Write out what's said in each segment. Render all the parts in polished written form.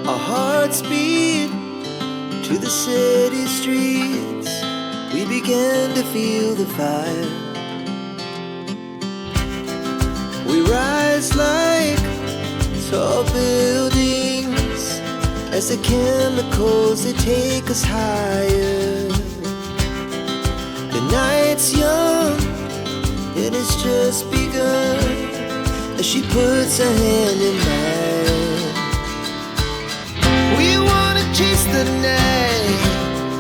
Our hearts beat to the city streets. We began to feel the fire. We rise like tall buildings as the chemicals, they take us higher. The night's young, it has just begun, as she puts her hand in mine. We wanna chase the night,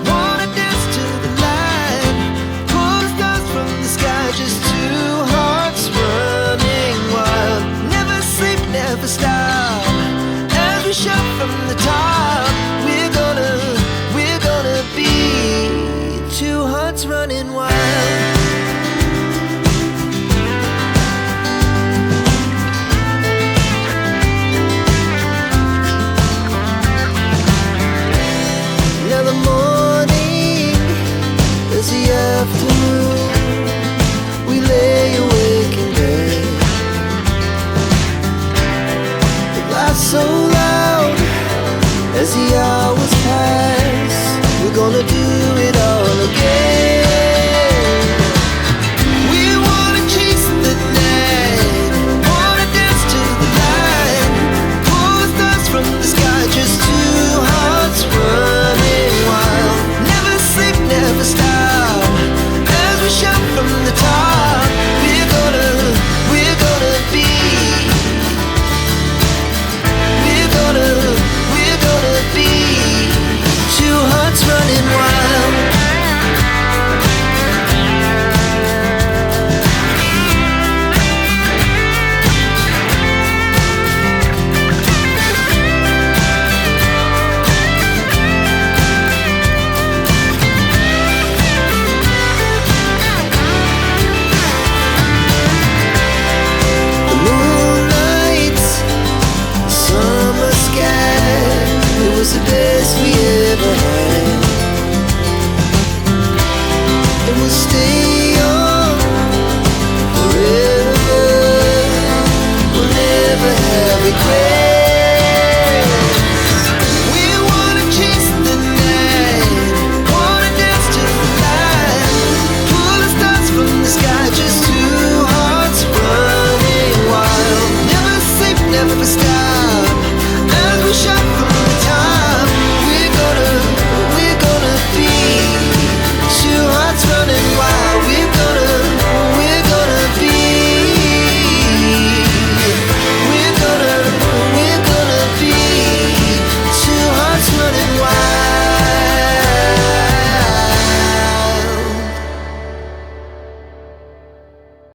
wanna dance to the light, pull the stars from the sky, just two hearts running wild. Never sleep, never stop, as we shout from the top. We're gonna be two hearts running wild. Now the morning is the afternoon. We lay awake in bed. The laughs so loud as the